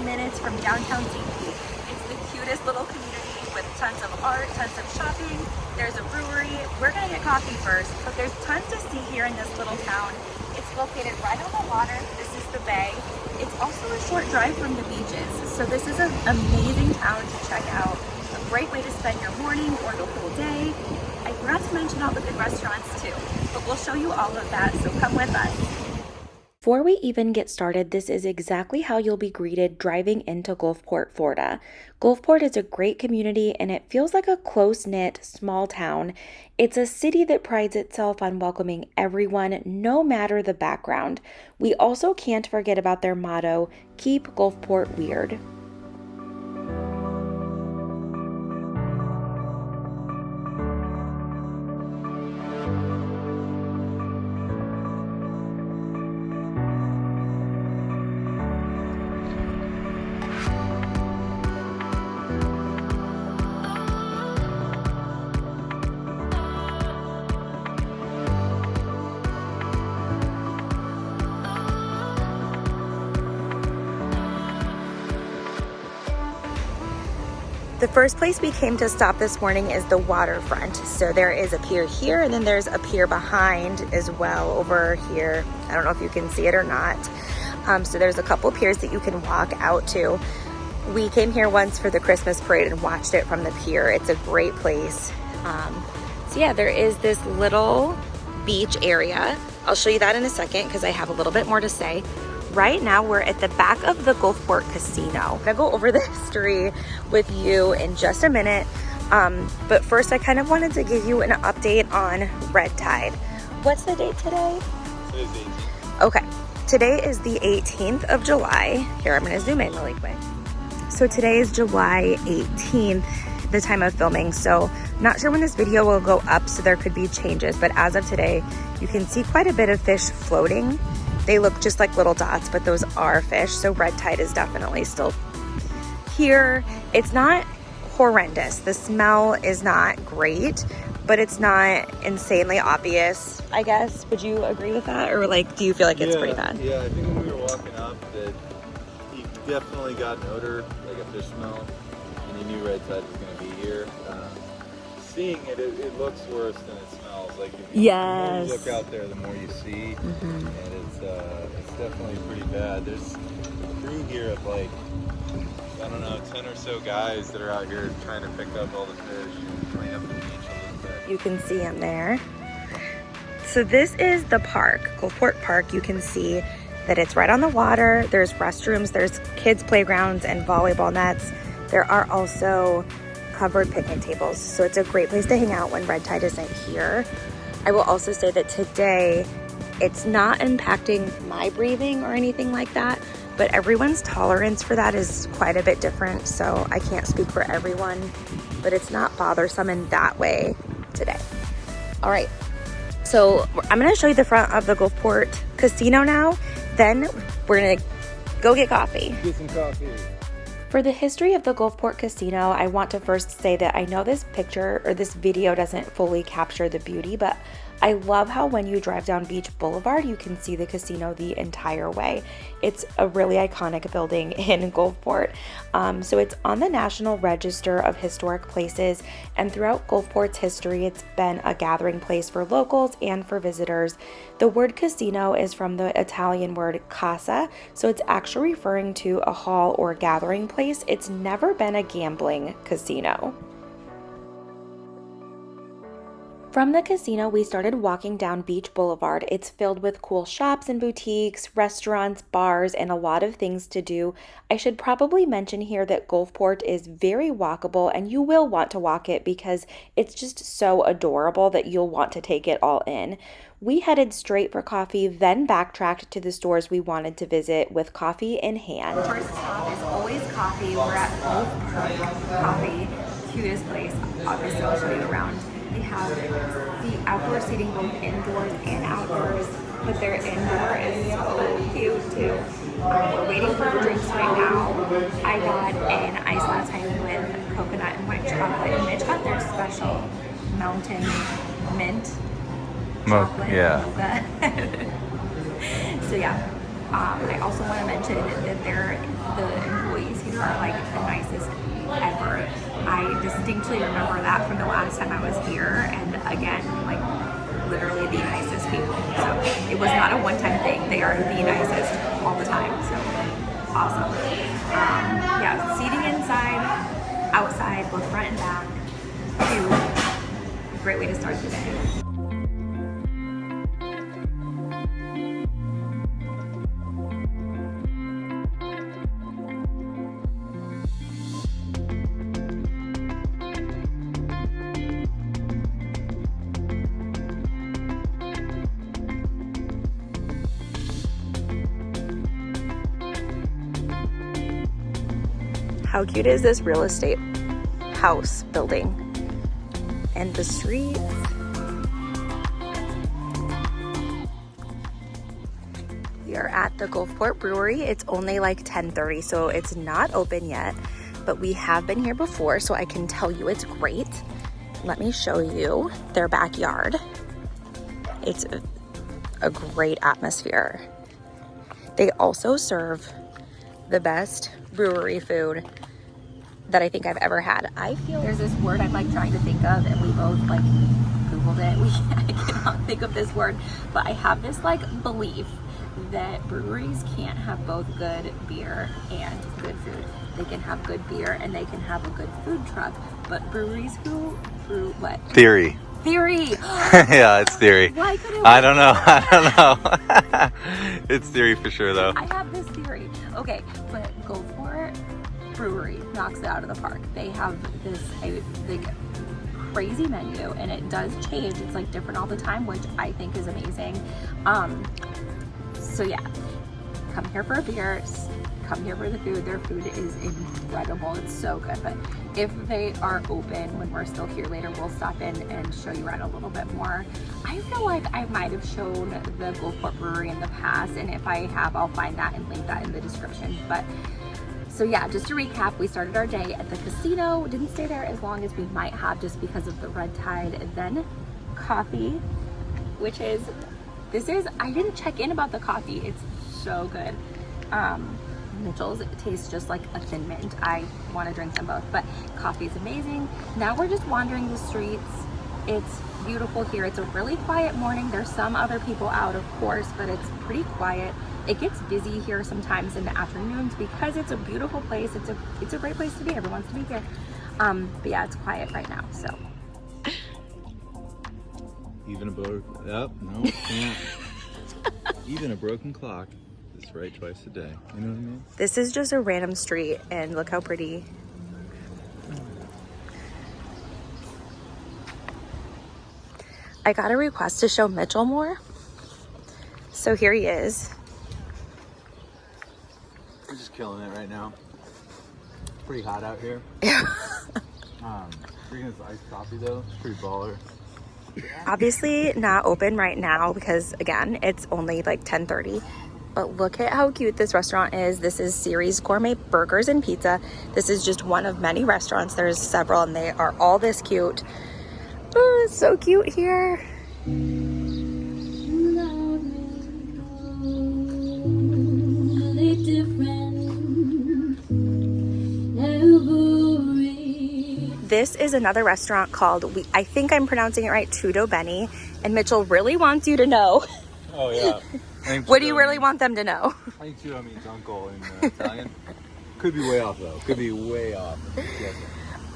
minutes from downtown St. Pete. It's the cutest little community with tons of art, tons of shopping. There's a brewery. We're gonna get coffee first, but there's tons to see here in this little town. It's located right on the water. This is the bay. It's also a short drive from the beaches. So this is an amazing town to check out. A great way to spend your morning or the whole day. I forgot to mention all the good restaurants too, but we'll show you all of that, so come with us. Before we even get started, this is exactly how you'll be greeted driving into Gulfport, Florida. Gulfport is a great community and it feels like a close-knit, small town. It's a city that prides itself on welcoming everyone, no matter the background. We also can't forget about their motto, "Keep Gulfport Weird." The first place we came to stop this morning is the Waterfront. So there is a pier here and then there's a pier behind as well over here. I don't know if you can see it or not. So there's a couple piers that you can walk out to. We came here once for the Christmas parade and watched it from the pier. It's a great place. So yeah, there is this little beach area. I'll show you that in a second because I have a little bit more to say. Right now we're at the back of the Gulfport Casino. I'm gonna go over the history with you in just a minute. But first I kind of wanted to give you an update on red tide. What's the date today? Today's 18th. Okay, today is the 18th of July. Here, I'm gonna zoom in really quick. So today is July 18th, the time of filming. So not sure when this video will go up, so there could be changes, but as of today, you can see quite a bit of fish floating. They look just like little dots, but those are fish. So red tide is definitely still here. It's not horrendous. The smell is not great, but it's not insanely obvious, I guess. Would you agree with that? Or like, do you feel like it's pretty bad? Yeah, I think when we were walking up that you definitely got an odor, like a fish smell, and you knew red tide was gonna be here. Seeing it, it looks worse than it smells. Like if you, yes. The more you look out there, the more you see, and it's definitely pretty bad. There's a crew here of like, I don't know, 10 or so guys that are out here trying to pick up all the fish and clean up the beach a little bit. You can see them there. So this is the park, Gulfport Park. You can see that it's right on the water. There's restrooms, there's kids playgrounds and volleyball nets. There are also covered picnic tables, so it's a great place to hang out when red tide isn't here. I will also say that today it's not impacting my breathing or anything like that, but everyone's tolerance for that is quite a bit different, so I can't speak for everyone, but it's not bothersome in that way today. All right, so I'm gonna show you the front of the Gulfport Casino now, then we're gonna go get coffee. Get some coffee. For the history of the Gulfport Casino, I want to first say that I know this picture or this video doesn't fully capture the beauty, but I love how when you drive down Beach Boulevard, you can see the casino the entire way. It's a really iconic building in Gulfport. So it's on the National Register of Historic Places, and throughout Gulfport's history, it's been a gathering place for locals and for visitors. The word casino is from the Italian word casa, so it's actually referring to a hall or gathering place. It's never been a gambling casino. From the casino, we started walking down Beach Boulevard. It's filled with cool shops and boutiques, restaurants, bars, and a lot of things to do. I should probably mention here that Gulfport is very walkable, and you will want to walk it because it's just so adorable that you'll want to take it all in. We headed straight for coffee, then backtracked to the stores we wanted to visit with coffee in hand. First stop is always coffee. We're at Gulfperk Coffee, cutest place. Obviously, I'll show you around. They have the outdoor seating both indoors and outdoors, but their indoor is so cute too. We're waiting for our drinks right now. I got an iced latte with coconut and white chocolate, and Mitch got their special mountain mint chocolate. Yeah. So yeah, I also want to mention that the employees here are like the nicest ever. I distinctly remember that from the last time I was here, and again, like literally the nicest people. So it was not a one-time thing. They are the nicest all the time. So awesome. Yeah, seating inside, outside, both front and back. Great way to start the day. How cute is this real estate house building? And the streets. We are at the Gulfport Brewery. It's only like 10:30, so it's not open yet, but we have been here before, so I can tell you it's great. Let me show you their backyard. It's a great atmosphere. They also serve the best brewery food that I think I've ever had. I feel there's this word I'm like trying to think of, and we both like Googled it. I cannot think of this word, but I have this like belief that breweries can't have both good beer and good food. They can have good beer and they can have a good food truck, but breweries who brew what? Theory. Theory. Yeah, it's theory. Why couldn't I don't know. I don't know. It's theory for sure, though. I have this theory. Okay, but Gulfport Brewery knocks it out of the park. They have this big crazy menu, and it does change. It's like different all the time, which I think is amazing. So yeah, come here for beers, come here for the food. Their food is incredible. It's so good. But if they are open when we're still here later, we'll stop in and show you around a little bit more. I feel like I might have shown the Gulfport Brewery in the past, and if I have, I'll find that and link that in the description. But so yeah, just to recap, we started our day at the casino. Didn't stay there as long as we might have just because of the red tide. And then coffee, which is, I didn't check in about the coffee. It's so good. Mitchell's tastes just like a Thin Mint. I want to drink them both, but coffee is amazing. Now we're just wandering the streets. It's beautiful here. It's a really quiet morning. There's some other people out, of course, but it's pretty quiet. It gets busy here sometimes in the afternoons because it's a beautiful place. It's a great place to be. Everyone wants to be here. But yeah, it's quiet right now. So Even a broken, no, can't. Even a broken clock is right twice a day. You know what I mean? this is just a random street, and look how pretty. I got a request to show Mitchell more, so here he is. We're just killing it right now. It's pretty hot out here. Drinking this iced coffee though, it's pretty baller. Obviously not open right now because again, it's only like 10:30. But look at how cute this restaurant is. This is Series Gourmet Burgers and Pizza. This is just one of many restaurants. There's several and they are all this cute. Oh, it's so cute here. This is another restaurant called, I think I'm pronouncing it right, Tutto Bene. And Mitchell really wants you to know. Oh yeah. What do you really want them to know? I think Tutto means uncle in Italian. Could be way off though. Could be way off. Yes.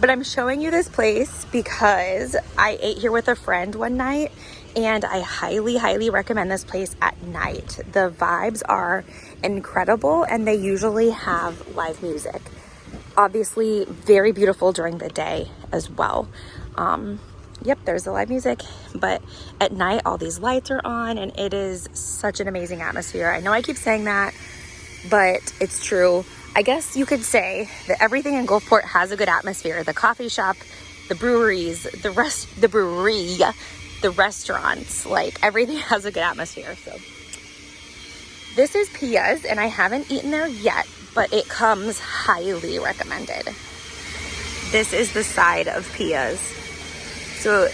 But I'm showing you this place because I ate here with a friend one night, and I highly, highly recommend this place at night. The vibes are incredible, and they usually have live music. Obviously, very beautiful during the day as well. Yep, there's the live music, but at night, all these lights are on, and it is such an amazing atmosphere. I know I keep saying that, but it's true. I guess you could say that everything in Gulfport has a good atmosphere. The coffee shop, the breweries, the brewery, the restaurants, like everything has a good atmosphere. So this is Pia's, and I haven't eaten there yet, but it comes highly recommended. This is the side of Pia's. So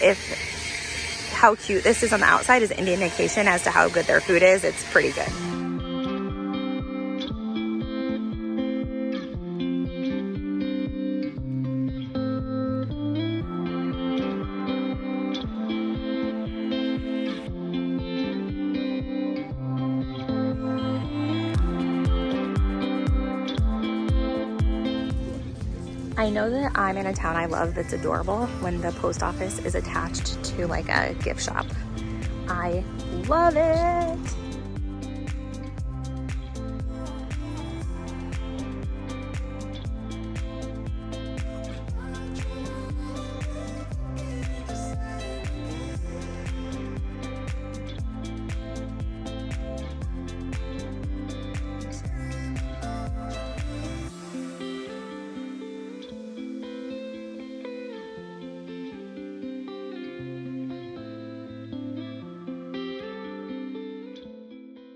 how cute this is on the outside is an indication as to how good their food is. It's pretty good. I know that I'm in a town I love that's adorable when the post office is attached to like a gift shop. I love it.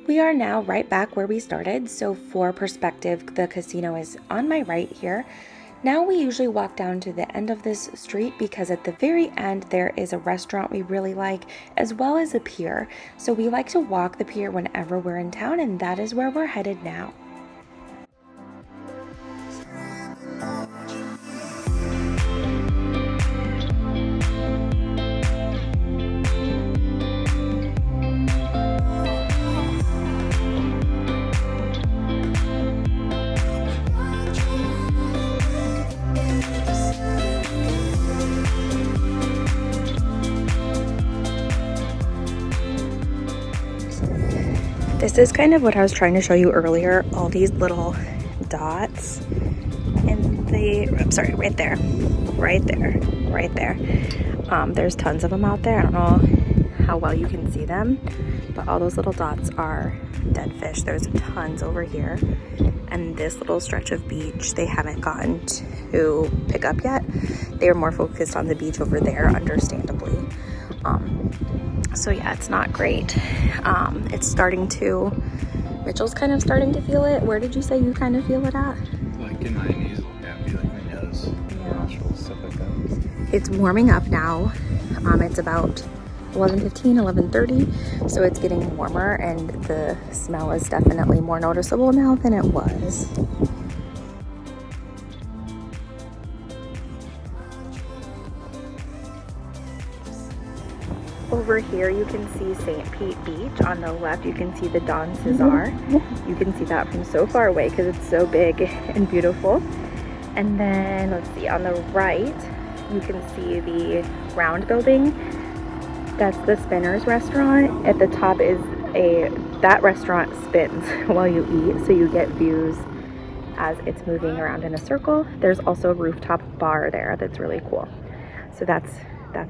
We are now right back where we started, so for perspective, the casino is on my right here. Now we usually walk down to the end of this street because at the very end there is a restaurant we really like as well as a pier. So we like to walk the pier whenever we're in town, and that is where we're headed now. This is kind of what I was trying to show you earlier, all these little dots and right there. There's tons of them out there. I don't know how well you can see them, but all those little dots are dead fish. There's tons over here, and this little stretch of beach they haven't gotten to pick up yet. They are more focused on the beach over there, understandably. So yeah, it's not great. It's starting to, Mitchell's kind of starting to feel it. Where did you say you kind of feel it at? Like in my knees, yeah, be like my nose, nostrils, stuff like that. It's warming up now. It's about 11:15, 11:30, so it's getting warmer, and the smell is definitely more noticeable now than it was. Over here you can see St. Pete Beach. On the left you can see the Don Cesar. You can see that from so far away because it's so big and beautiful. And then let's see, on the right you can see the round building. That's the Spinners restaurant. At the top is that restaurant spins while you eat, so you get views as it's moving around in a circle. There's also a rooftop bar there that's really cool. So that's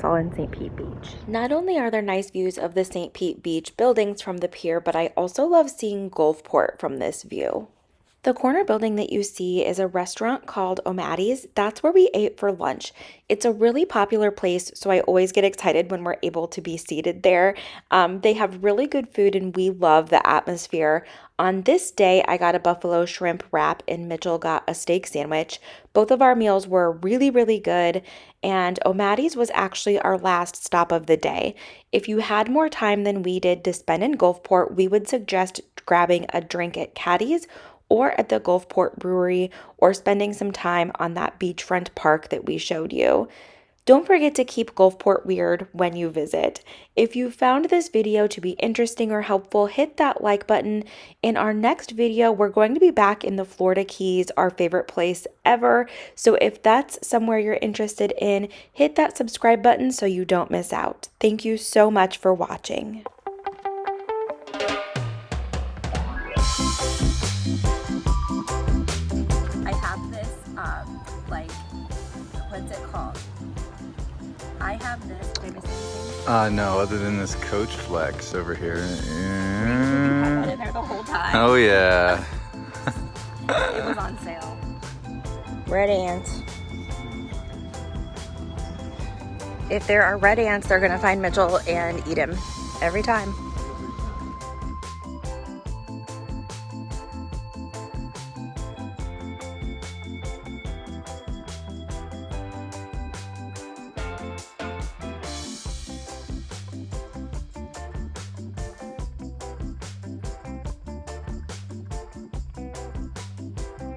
all in St. Pete Beach. Not only are there nice views of the St. Pete Beach buildings from the pier, but I also love seeing Gulfport from this view. The corner building that you see is a restaurant called Omadas. That's where we ate for lunch. It's a really popular place, so I always get excited when we're able to be seated there. They have really good food, and we love the atmosphere. On this day, I got a buffalo shrimp wrap, and Mitchell got a steak sandwich. Both of our meals were really, really good, and Omadas was actually our last stop of the day. If you had more time than we did to spend in Gulfport, we would suggest grabbing a drink at Caddy's or at the Gulfport Brewery, or spending some time on that beachfront park that we showed you. Don't forget to keep Gulfport weird when you visit. If you found this video to be interesting or helpful, hit that like button. In our next video, we're going to be back in the Florida Keys, our favorite place ever. So if that's somewhere you're interested in, hit that subscribe button so you don't miss out. Thank you so much for watching. What's it called? I have this. Did I miss anything? No, other than this coach flex over here. You had that in there the whole time. Oh yeah. It was on sale. Red ants. If there are red ants, they're gonna find Mitchell and eat him every time.